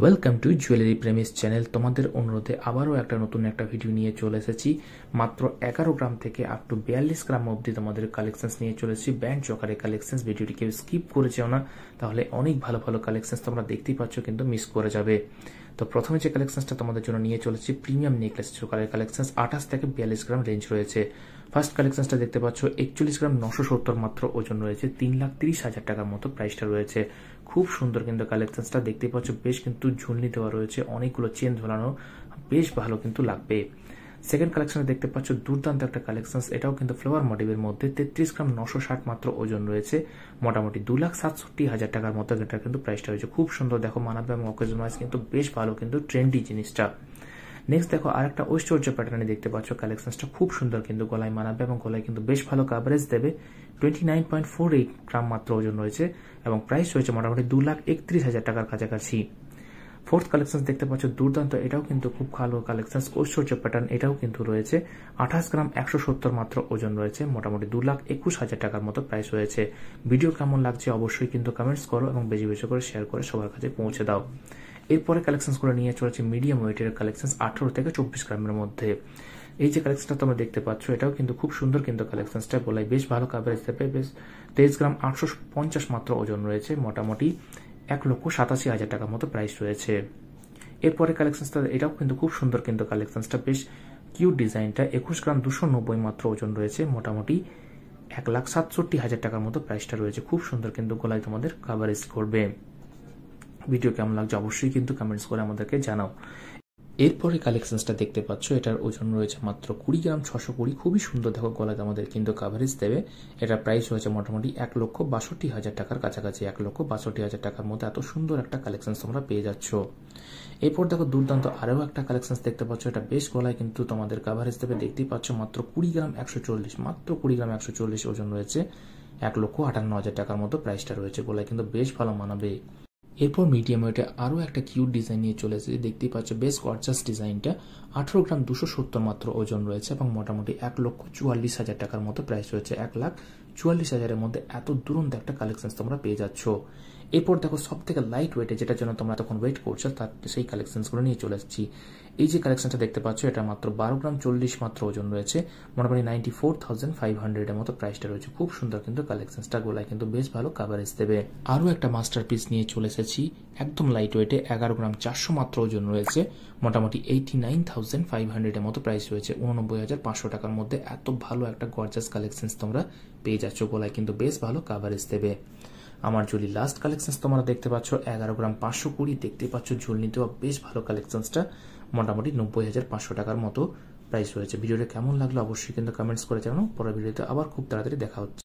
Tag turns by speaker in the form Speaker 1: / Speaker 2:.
Speaker 1: Welcome to jewellery premise channel. তোমাদের অনুরোধে আবারও একটা নতুন একটা ভিডিও নিয়ে চলে এসেছি। মাত্র 11 গ্রাম থেকে আপ টু 42 গ্রাম অবধি তোমাদের কালেকশনস নিয়ে চলেছি, ব্যান্ড চকারে কালেকশনস। ভিডিওটি কেউ স্কিপ করে যাও না, তাহলে অনেক ভালো ভালো কালেকশনস তোমরা দেখতেই পাচ্ছ, কিন্তু মিস করে যাবে। তো প্রথমে যে কালেকশনসটা তোমাদের জন্য নিয়ে চলেছি, প্রিমিয়াম নেকলেস চকারের কালেকশনস। 28 থেকে 42 গ্রাম রেঞ্জ রয়েছে। ফার্স্ট কালেকশনসটা দেখতে পাচ্ছ, 41 গ্রাম 970 মাত্র ওজন রয়েছে, 3,30,000 টাকার মতো প্রাইসটা রয়েছে। খুব সুন্দর কিন্তু কালেকশনসটা দেখতে পাচ্ছ, বেশ কিন্তু ঝুলনি দেওয়া রয়েছে, অনেকগুলো চেন ঝোলানো, বেশ ভালো কিন্তু লাগবে। সেকেন্ড কালেকশনে দেখতে পাচ্ছ দুর্দান্ত একটা কালেকশনস, এটাও কিন্তু ফ্লাওয়ার মোটিভের মধ্যে, 33 গ্রাম 960 মাত্র ওজন রয়েছে, মোটামুটি 2,67,000 টাকার মতো এটা কিন্তু প্রাইসটা রয়েছে। খুব সুন্দর, দেখো মানাবে এবং অকেজন ওয়াইজ কিন্তু বেশ ভালো, কিন্তু ট্রেন্ডি জিনিসটা। নেক্সট দেখো আরেকটা ঐশ্বর্য প্যাটার্নে দেখতে পাচ্ছ কালেকশনসটা, খুব সুন্দর কিন্তু গলায় মানাবে এবং গলায় কিন্তু বেশ ভালো কাভারেজ দেবে। 29.48 গ্রাম মাত্র ওজন রয়েছে এবং প্রাইস রয়েছে মোটামুটি 2,31,000 টাকার কাছাকাছি। ফোর্থ কালেকশন দেখতে পাচ্ছ দুর্দান্ত, এটাও কিন্তু খুব ভালো কালেকশন, ঐশ্বর্য প্যাটার্ন, এটাও কিন্তু রয়েছে। 28 গ্রাম 170 মাত্র ওজন রয়েছে, মোটামুটি 2,21,000 টাকার মতো প্রাইস রয়েছে। ভিডিও কেমন লাগছে অবশ্যই কিন্তু কমেন্টস করো এবং বেশি বেশি করে শেয়ার করে সবার কাছে পৌঁছে দাও। এরপরে কালেকশনস গুলো নিয়ে চলেছে মিডিয়াম ওয়েটের কালেকশন, 18 থেকে 24 গ্রামের মধ্যে। এই যে কালেকশনটা তোমরা দেখতে পাচ্ছ, এটাও কিন্তু খুব সুন্দর কিন্তু কালেকশনসটা, বলাই বেশ ভালো কাভারেজ দেবে। বেশ 23 গ্রাম 850 মাত্র ওজন রয়েছে, মোটামুটি 1,87,000 টাকার মতো প্রাইস রয়েছে। এরপরে কালেকশনসটা, এটাও কিন্তু খুব সুন্দর কিন্তু কালেকশনসটা, বেশ কিউট ডিজাইনটা, 21 গ্রাম 290 মাত্র ওজন রয়েছে, মোটামুটি 1,67,000 টাকার মতো প্রাইসটা রয়েছে। খুব সুন্দর কিন্তু গলায় তোমাদের কাভারেজ করবে। ভিডিও কেমন লাগছে অবশ্যই কিন্তু কমেন্টস করে আমাদেরকে জানাও। এরপরে কালেকশনসটা দেখতে পাচ্ছ, এটার ওজন রয়েছে মাত্র 20 গ্রাম 620, খুবই সুন্দর, দেখো গলায় আমাদের কিন্তু কাভারেজ দেবে। এটার প্রাইস রয়েছে মোটামুটি 1,62,000 টাকার কাছাকাছি, 1,62,000 টাকার মধ্যে এত সুন্দর একটা কালেকশন তোমরা পেয়ে যাচ্ছ। এরপর দেখো দুর্দান্ত আরও একটা কালেকশন দেখতে পাচ্ছ, এটা বেশ গলায় কিন্তু তোমাদের কাভারেজ দেবে, দেখতেই পাচ্ছ। মাত্র 20 গ্রাম 140, মাত্র 20 গ্রাম 140 ওজন রয়েছে, 1,58,000 টাকার মতো প্রাইসটা রয়েছে। গলায় কিন্তু বেশ ভালো মানাবে। এরপর মিডিয়াম ওয়েটে আরও একটা কিউট ডিজাইন নিয়ে চলে এসেছে, দেখতেই পাচ্ছ বেশ গর্জাস ডিজাইনটা। 18 গ্রাম 270 মাত্র ওজন রয়েছে এবং মোটামুটি 1,44,000 টাকার মতো প্রাইস রয়েছে। 1,44,000-এর মধ্যে এত দুরন্ত একটা কালেকশন তোমরা পেয়ে যাচ্ছ। এরপর দেখো সব থেকে লাইট ওয়েটে, যেটার জন্য তোমরা তখন ওয়েট করছো, তার সেই কালেকশনগুলো নিয়ে চলে এসেছি। এই যে কালেকশনটা দেখতে পাচ্ছ, এটা মাত্র 12 গ্রাম 40 মাত্র ওজন রয়েছে, মোটামুটি 94,500-এর মতো প্রাইসটা রয়েছে। খুব সুন্দর কিন্তু কালেকশনটা, গোলায় কিন্তু বেশ ভালো কাভারেজ দেবে। আরও একটা মাস্টারপিস নিয়ে চলে এসেছি, একদম লাইট ওয়েটে, 11 গ্রাম 400 মাত্র ওজন রয়েছে, মোটামুটি 89,500-এর মতো প্রাইস রয়েছে, 89,500 টাকার মধ্যে এত ভালো একটা গর্জাস কালেকশন তোমরা পেয়ে যাচ্ছ। গোলায় কিন্তু বেশ ভালো কাভারেজ দেবে। আমার জুলি লাস্ট কালেকশন তোমরা দেখতে পাচ্ছ, 11 গ্রাম 520, দেখতে পাচ্ছ ঝুলনি দেওয়া বেশ ভালো কালেকশনসটা, মোটামুটি 90,500 টাকার মতো প্রাইস রয়েছে। ভিডিওটা কেমন লাগলো অবশ্যই কিন্তু কমেন্টস করে জানাও। পরের ভিডিওতে আবার খুব তাড়াতাড়ি দেখা হচ্ছে।